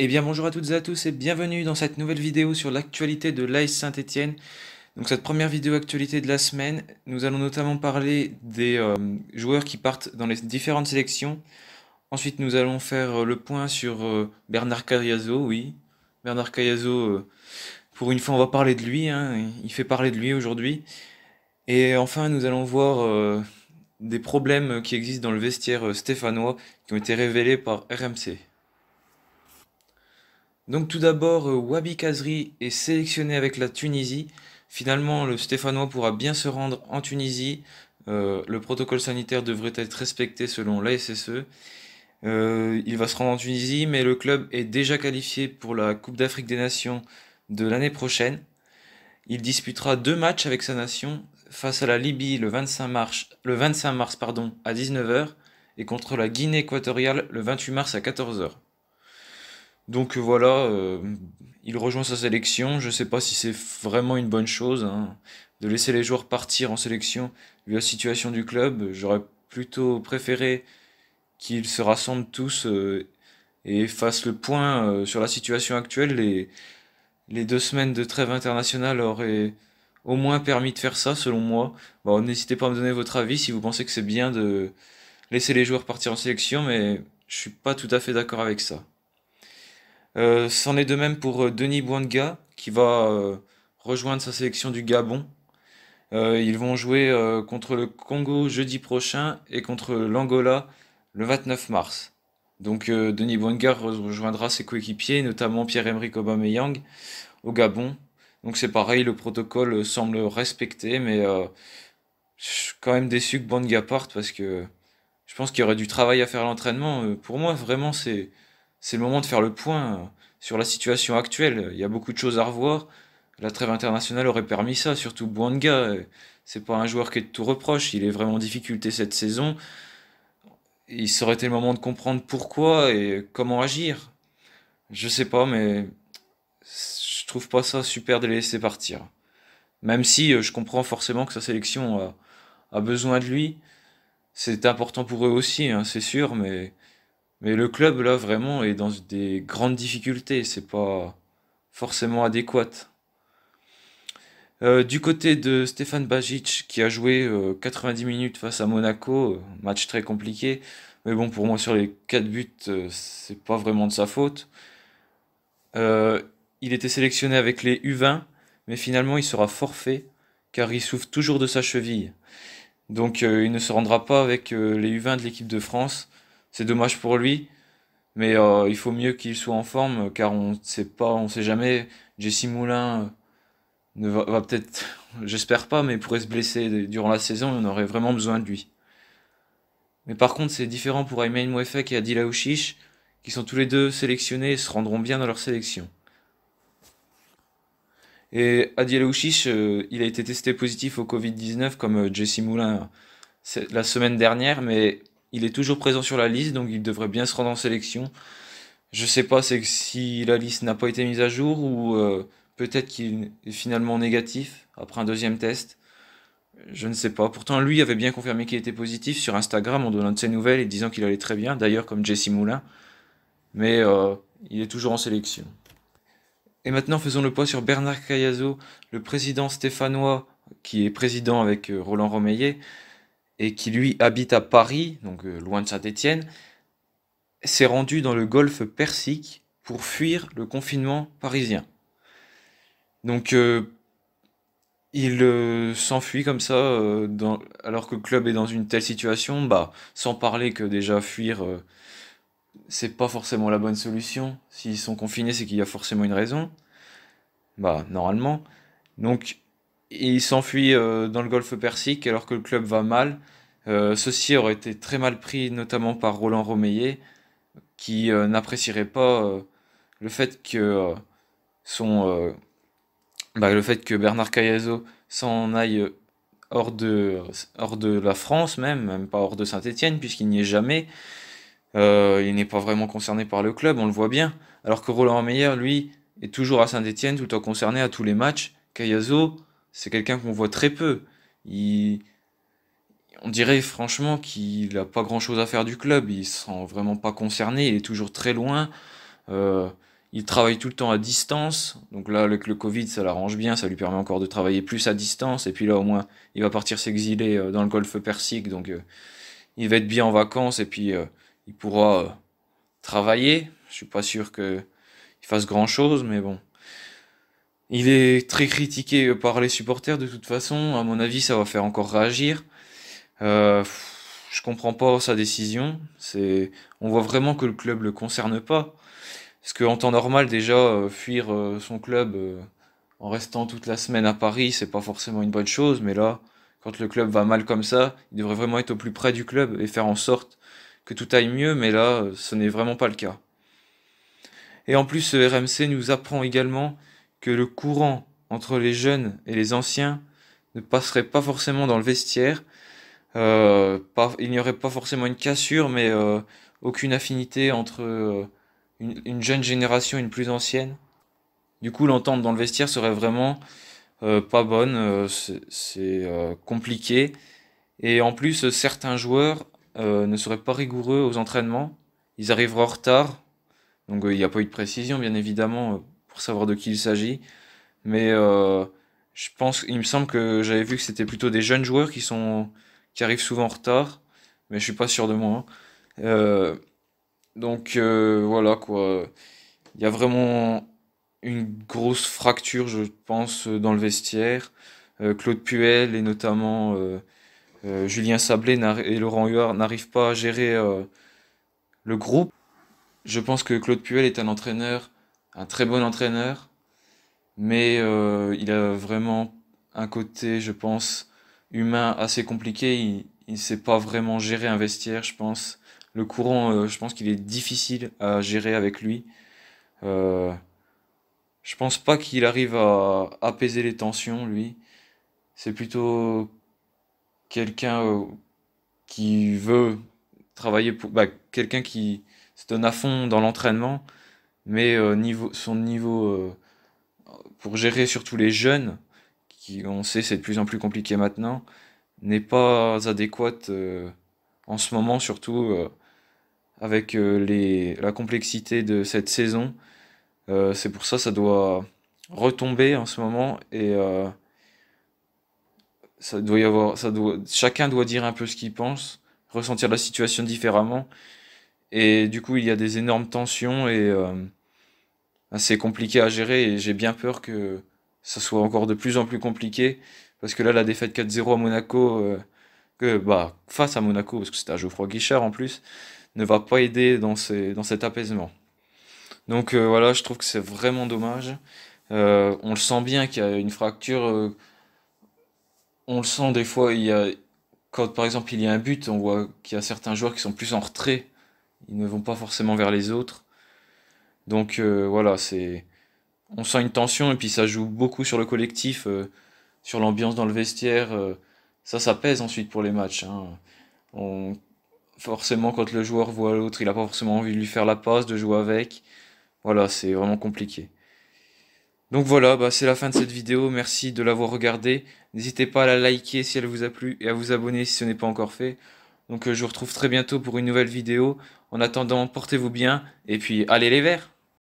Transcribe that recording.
Eh bien bonjour à toutes et à tous et bienvenue dans cette nouvelle vidéo sur l'actualité de l'AS Saint-Étienne. Donc cette première vidéo actualité de la semaine, nous allons notamment parler des joueurs qui partent dans les différentes sélections. Ensuite nous allons faire le point sur Bernard Cayazo, oui. Bernard Cayazo, pour une fois on va parler de lui, hein, il fait parler de lui aujourd'hui. Et enfin nous allons voir des problèmes qui existent dans le vestiaire stéphanois qui ont été révélés par RMC. Donc tout d'abord, Wabi Kazri est sélectionné avec la Tunisie. Finalement, le Stéphanois pourra bien se rendre en Tunisie. Le protocole sanitaire devrait être respecté selon l'ASSE. Il va se rendre en Tunisie, mais le club est déjà qualifié pour la Coupe d'Afrique des Nations de l'année prochaine. Il disputera deux matchs avec sa nation face à la Libye le 25 mars pardon, à 19 heures et contre la Guinée équatoriale le 28 mars à 14 heures. Donc voilà, il rejoint sa sélection. Je ne sais pas si c'est vraiment une bonne chose, hein, de laisser les joueurs partir en sélection vu la situation du club. J'aurais plutôt préféré qu'ils se rassemblent tous et fassent le point sur la situation actuelle. Les 2 semaines de trêve internationale auraient au moins permis de faire ça, selon moi. Bon, n'hésitez pas à me donner votre avis si vous pensez que c'est bien de laisser les joueurs partir en sélection, mais je suis pas tout à fait d'accord avec ça. C'en est de même pour Denis Bouanga qui va rejoindre sa sélection du Gabon. Ils vont jouer contre le Congo jeudi prochain et contre l'Angola le 29 mars. Donc Denis Bouanga rejoindra ses coéquipiers, notamment Pierre-Emerick Aubameyang au Gabon. Donc c'est pareil, le protocole semble respecté, mais je suis quand même déçu que Bouanga parte parce que je pense qu'il y aurait du travail à faire à l'entraînement. Pour moi, vraiment, c'est le moment de faire le point sur la situation actuelle. Il y a beaucoup de choses à revoir. La trêve internationale aurait permis ça, surtout Bouanga. C'est pas un joueur qui est de tout reproche. Il est vraiment en difficulté cette saison. Il serait été le moment de comprendre pourquoi et comment agir. Je sais pas, mais je trouve pas ça super de les laisser partir. Même si je comprends forcément que sa sélection a besoin de lui. C'est important pour eux aussi, hein, c'est sûr, mais le club, là, vraiment, est dans des grandes difficultés. C'est pas forcément adéquat. Du côté de Stéphane Bajic, qui a joué 90 minutes face à Monaco, match très compliqué. Mais bon, pour moi, sur les 4 buts, c'est pas vraiment de sa faute. Euh, il était sélectionné avec les U20, mais finalement, il sera forfait, car il souffre toujours de sa cheville. Donc, il ne se rendra pas avec les U20 de l'équipe de France. C'est dommage pour lui. Mais il faut mieux qu'il soit en forme, car on ne sait pas, on sait jamais. Jesse Moulin va peut-être, j'espère pas, mais pourrait se blesser durant la saison et on aurait vraiment besoin de lui. Mais par contre, c'est différent pour Aymen Mouefek et Adil Aouchiche, qui sont tous les deux sélectionnés et se rendront bien dans leur sélection. Et Adil Aouchiche, il a été testé positif au Covid-19 comme Jesse Moulin la semaine dernière, mais il est toujours présent sur la liste, donc il devrait bien se rendre en sélection. Je sais pas, c'est que si la liste n'a pas été mise à jour ou peut-être qu'il est finalement négatif après un deuxième test. Je ne sais pas. Pourtant, lui avait bien confirmé qu'il était positif sur Instagram en donnant de ses nouvelles et disant qu'il allait très bien, d'ailleurs comme Jesse Moulin. Mais il est toujours en sélection. Et maintenant, faisons le point sur Bernard Cayazo, le président stéphanois qui est président avec Roland Romeillet et qui lui habite à Paris, donc loin de Saint-Étienne, s'est rendu dans le golfe Persique pour fuir le confinement parisien. Donc il s'enfuit comme ça, alors que le club est dans une telle situation, bah, sans parler que déjà fuir, c'est pas forcément la bonne solution. S'ils sont confinés, c'est qu'il y a forcément une raison, bah, normalement. Donc, il s'enfuit dans le golfe Persique alors que le club va mal. Ceci aurait été très mal pris, notamment par Roland Romeillet, qui n'apprécierait pas le fait que son, le fait que Bernard Cayazo s'en aille hors de la France même pas hors de Saint-Étienne, puisqu'il n'y est jamais. Il n'est pas vraiment concerné par le club, on le voit bien. Alors que Roland Meyer, lui, est toujours à Saint-Étienne, tout en concerné à tous les matchs. Cayazo, c'est quelqu'un qu'on voit très peu. Il, on dirait franchement qu'il n'a pas grand-chose à faire du club. Il ne se sent vraiment pas concerné. Il est toujours très loin. Euh, Il travaille tout le temps à distance. Donc là, avec le Covid, ça l'arrange bien. Ça lui permet encore de travailler plus à distance. Et puis là, au moins, il va partir s'exiler dans le golfe Persique. Donc il va être bien en vacances. Et puis il pourra travailler. Je suis pas sûr qu'il fasse grand-chose. Mais bon. Il est très critiqué par les supporters de toute façon. À mon avis, ça va faire encore réagir. Je comprends pas sa décision. On voit vraiment que le club le concerne pas. Parce qu'en temps normal, déjà, fuir son club en restant toute la semaine à Paris, c'est pas forcément une bonne chose. Mais là, quand le club va mal comme ça, il devrait vraiment être au plus près du club et faire en sorte que tout aille mieux. Mais là, ce n'est vraiment pas le cas. Et en plus, RMC nous apprend également que le courant entre les jeunes et les anciens ne passerait pas forcément dans le vestiaire. Il n'y aurait pas forcément une cassure, mais aucune affinité entre une jeune génération et une plus ancienne. Du coup, l'entente dans le vestiaire serait vraiment pas bonne, c'est compliqué. Et en plus, certains joueurs ne seraient pas rigoureux aux entraînements. Ils arriveraient en retard. Donc il n'y a pas eu de précision, bien évidemment, pour savoir de qui il s'agit. Mais il me semble que j'avais vu que c'était plutôt des jeunes joueurs qui arrivent souvent en retard. Mais je suis pas sûr de moi, hein. Voilà quoi. Il y a vraiment une grosse fracture, je pense, dans le vestiaire. Claude Puel et notamment Julien Sablé et Laurent Huard n'arrivent pas à gérer le groupe. Je pense que Claude Puel est un très bon entraîneur, mais il a vraiment un côté, je pense, humain assez compliqué. Il ne sait pas vraiment gérer un vestiaire, je pense. Le courant, je pense qu'il est difficile à gérer avec lui. Euh, je pense pas qu'il arrive à apaiser les tensions, lui. C'est plutôt quelqu'un qui veut travailler quelqu'un qui se donne à fond dans l'entraînement, mais son niveau pour gérer surtout les jeunes, qui on sait c'est de plus en plus compliqué maintenant, n'est pas adéquate en ce moment, surtout avec la complexité de cette saison. C'est pour ça ça doit retomber en ce moment et chacun doit dire un peu ce qu'il pense, ressentir la situation différemment. Et du coup, il y a des énormes tensions et c'est compliqué à gérer. Et j'ai bien peur que ça soit encore de plus en plus compliqué. Parce que là, la défaite 4-0 à Monaco, face à Monaco, parce que c'était à Geoffroy Guichard en plus, ne va pas aider dans cet apaisement. Donc voilà, je trouve que c'est vraiment dommage. On le sent bien qu'il y a une fracture. On le sent des fois, quand par exemple il y a un but, on voit qu'il y a certains joueurs qui sont plus en retrait. Ils ne vont pas forcément vers les autres. Donc voilà, on sent une tension et puis ça joue beaucoup sur le collectif, sur l'ambiance dans le vestiaire. Ça pèse ensuite pour les matchs, hein. On- Forcément, quand le joueur voit l'autre, il a pas forcément envie de lui faire la passe, de jouer avec. Voilà, c'est vraiment compliqué. Donc voilà, c'est la fin de cette vidéo. Merci de l'avoir regardée. N'hésitez pas à la liker si elle vous a plu et à vous abonner si ce n'est pas encore fait. Donc je vous retrouve très bientôt pour une nouvelle vidéo. En attendant, portez-vous bien et puis allez les Verts!